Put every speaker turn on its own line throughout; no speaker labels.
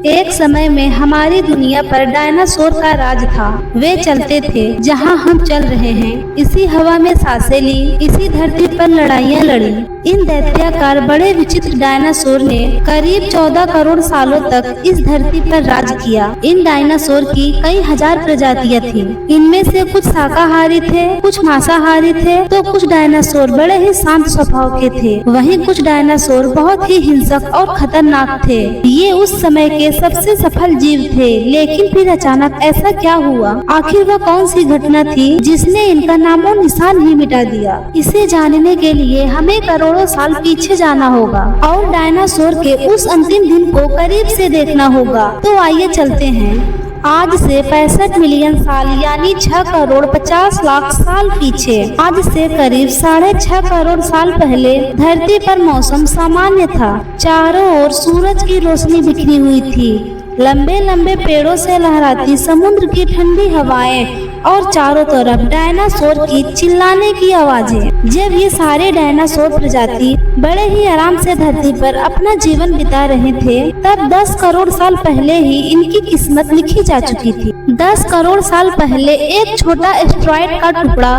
एक समय में हमारी दुनिया पर डायनासोर का राज था। वे चलते थे जहां हम चल रहे हैं, इसी हवा में सांसें ली, इसी धरती पर लड़ाइयां लड़ी। इन दैत्याकार बड़े विचित्र डायनासोर ने करीब 14 करोड़ सालों तक इस धरती पर राज किया। इन डायनासोर की कई हजार प्रजातियां थीं। इनमें से कुछ शाकाहारी थे, कुछ मांसाहारी थे, तो कुछ डायनासोर बड़े ही शांत स्वभाव के थे। वहीं कुछ डायनासोर बहुत ही हिंसक और खतरनाक थे। ये उस समय के सबसे सफल जीव थे, लेकिन फिर अचानक ऐसा क्या हुआ? आखिर वह कौन सी घटना थी जिसने इनका नामो निशान ही मिटा दिया? इसे जानने के लिए हमें करोड़ों साल पीछे जाना होगा और डायनासोर के उस अंतिम दिन को करीब से देखना होगा। तो आइए चलते हैं आज से 65 मिलियन साल यानी 6 करोड़ 50 लाख साल पीछे। आज से करीब 6.5 करोड़ साल पहले धरती पर मौसम सामान्य था। चारों ओर सूरज की रोशनी बिखरी हुई थी। लंबे लंबे पेड़ों से लहराती समुद्र की ठंडी हवाएं और चारों तरफ डायनासोर की चिल्लाने की आवाजें। जब ये सारे डायनासोर प्रजाति बड़े ही आराम से धरती पर अपना जीवन बिता रहे थे, तब 10 करोड़ साल पहले ही इनकी किस्मत लिखी जा चुकी थी। 10 करोड़ साल पहले एक छोटा एस्टेरॉयड का टुकड़ा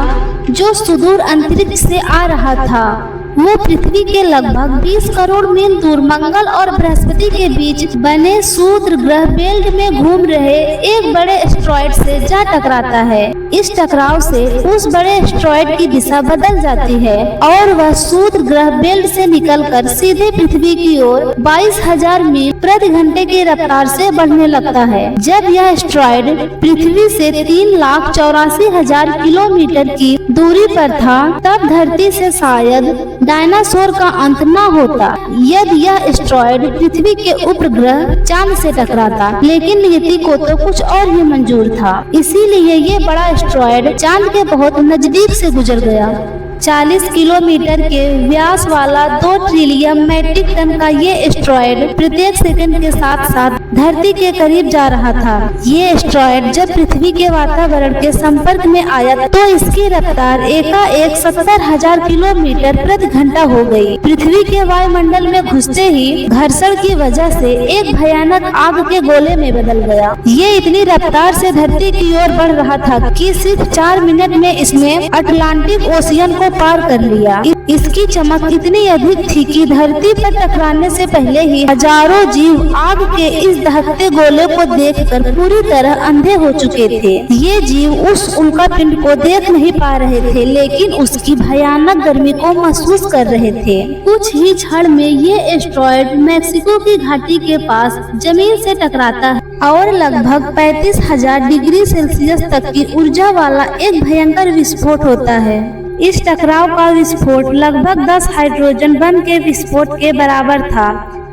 जो सुदूर अंतरिक्ष से आ रहा था, वो पृथ्वी के लगभग 20 करोड़ मील दूर मंगल और बृहस्पति के बीच बने शूद्र ग्रह बेल्ट में घूम रहे एक बड़े एस्टेरॉयड से जा टकराता है। इस टकराव से उस बड़े एस्टेरॉयड की दिशा बदल जाती है और वह शूद्र ग्रह बेल्ट से निकलकर सीधे पृथ्वी की ओर 22,000 मील प्रति घंटे की रफ्तार से बढ़ने लगता है। जब यह एस्टेरॉयड पृथ्वी से 3,84,000 किलोमीटर की दूरी पर था, तब धरती से शायद डायनासोर का अंत न होता यदि यह एस्टेरॉयड पृथ्वी के उपग्रह चांद से टकराता। लेकिन नियति को तो कुछ और ही मंजूर था, इसीलिए ये बड़ा एस्टेरॉयड चांद के बहुत नजदीक से गुजर गया। 40 किलोमीटर के व्यास वाला 2 ट्रिलियन मैट्रिक टन का ये एस्टेरॉयड प्रत्येक सेकंड के साथ साथ धरती के करीब जा रहा था। ये एस्टेरॉयड जब पृथ्वी के वातावरण के संपर्क में आया तो इसकी रफ्तार एकाएक 70,000 किलोमीटर प्रति घंटा हो गई। पृथ्वी के वायुमंडल में घुसते ही घर्षण की वजह से एक भयानक आग के गोले में बदल गया। ये इतनी रफ्तार से धरती की ओर बढ़ रहा था कि सिर्फ 4 मिनट में इसने अटलांटिक ओशियन को पार कर लिया। इसकी चमक इतनी अधिक थी कि धरती पर टकराने से पहले ही हजारों जीव आग के इस दहकते गोले को देखकर पूरी तरह अंधे हो चुके थे। ये जीव उस उल्कापिंड को देख नहीं पा रहे थे, लेकिन उसकी भयानक गर्मी को महसूस कर रहे थे। कुछ ही क्षण में ये एस्टेरॉयड मैक्सिको की घाटी के पास जमीन से टकराता है और लगभग 35,000 डिग्री सेल्सियस तक की ऊर्जा वाला एक भयंकर विस्फोट होता है। इस टकराव का विस्फोट लगभग 10 हाइड्रोजन बम के विस्फोट के बराबर था।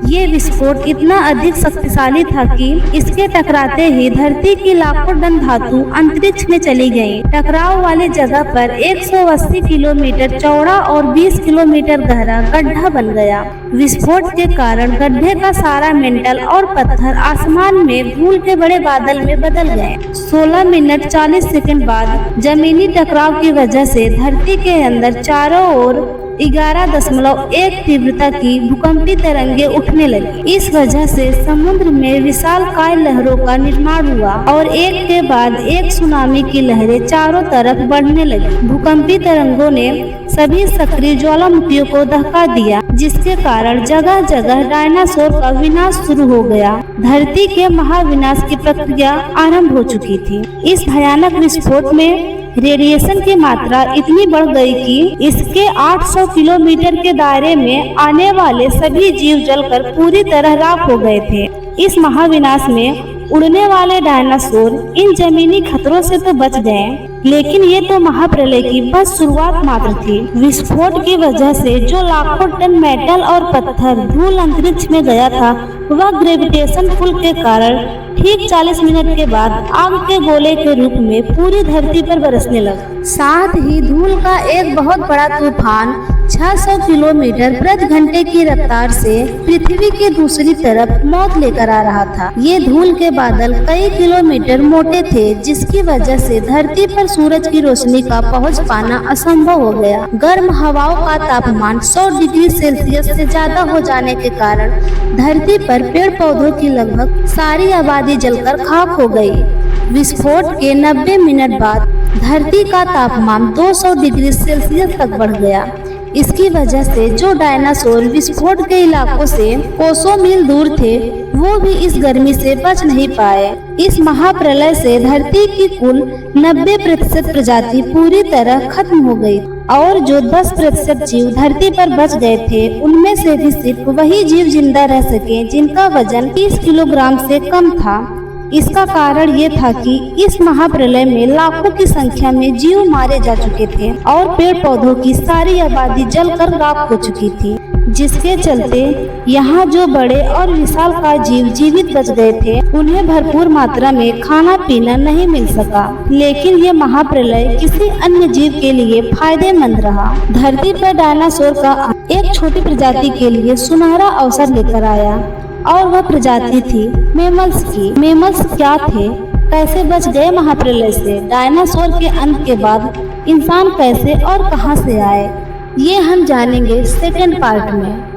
ये विस्फोट इतना अधिक शक्तिशाली था कि इसके टकराते ही धरती की लाखों टन धातु अंतरिक्ष में चली गई। टकराव वाली जगह पर 180 किलोमीटर चौड़ा और 20 किलोमीटर गहरा गड्ढा बन गया। विस्फोट के कारण गड्ढे का सारा मेंटल और पत्थर आसमान में धूल के बड़े बादल में बदल गए। 16 मिनट 40 सेकंड बाद जमीनी टकराव की वजह से धरती के अंदर चारों ओर 11.1 तीव्रता की भूकंपी तरंगे उठने लगी। इस वजह से समुद्र में विशालकाय लहरों का निर्माण हुआ और एक के बाद एक सुनामी की लहरें चारों तरफ बढ़ने लगी। भूकंपी तरंगों ने सभी सक्रिय ज्वालामुखियों को दहका दिया, जिसके कारण जगह जगह डायनासोर का विनाश शुरू हो गया। धरती के महाविनाश की प्रक्रिया आरंभ हो चुकी थी। इस भयानक विस्फोट में रेडिएशन की मात्रा इतनी बढ़ गई कि इसके 800 किलोमीटर के दायरे में आने वाले सभी जीव जलकर पूरी तरह राख हो गए थे। इस महाविनाश में उड़ने वाले डायनासोर इन जमीनी खतरों से तो बच गए, लेकिन ये तो महाप्रलय की बस शुरुआत मात्र थी। विस्फोट की वजह से जो लाखों टन मेटल और पत्थर धूल अंतरिक्ष में गया था, वह ग्रेविटेशन पुल के कारण ठीक 40 मिनट के बाद आग के गोले के रूप में पूरी धरती पर बरसने लगा। साथ ही धूल का एक बहुत बड़ा तूफान 600 किलोमीटर प्रति घंटे की रफ्तार से पृथ्वी के दूसरी तरफ मौत लेकर आ रहा था। ये धूल के बादल कई किलोमीटर मोटे थे, जिसकी वजह से धरती पर सूरज की रोशनी का पहुंच पाना असंभव हो गया। गर्म हवाओं का तापमान 100 डिग्री सेल्सियस से ज्यादा हो जाने के कारण धरती पर पेड़ पौधों की लगभग सारी आबादी जलकर खाक हो गई। विस्फोट के 90 मिनट बाद धरती का तापमान 200 डिग्री सेल्सियस तक बढ़ गया। इसकी वजह से जो डायनासोर विस्फोट के इलाकों से कोसों मील दूर थे, वो भी इस गर्मी से बच नहीं पाए। इस महाप्रलय से धरती की कुल 90% प्रजाति पूरी तरह खत्म हो गई और जो 10% जीव धरती पर बच गए थे, उनमें से भी सिर्फ वही जीव जिंदा रह सके जिनका वजन 30 किलोग्राम से कम था। इसका कारण ये था कि इस महाप्रलय में लाखों की संख्या में जीव मारे जा चुके थे और पेड़ पौधों की सारी आबादी जलकर राख हो चुकी थी, जिसके चलते यहाँ जो बड़े और विशालकाय जीव जीवित बच गए थे, उन्हें भरपूर मात्रा में खाना पीना नहीं मिल सका। लेकिन ये महाप्रलय किसी अन्य जीव के लिए फायदेमंद रहा। धरती पर डायनासोर का एक छोटी प्रजाति के लिए सुनहरा अवसर लेकर आया और वह प्रजाति थी मैमल्स की। मैमल्स क्या थे, कैसे बच गए महाप्रलय से, डायनासोर के अंत के बाद इंसान कैसे और कहां से आए, ये हम जानेंगे सेकंड पार्ट में।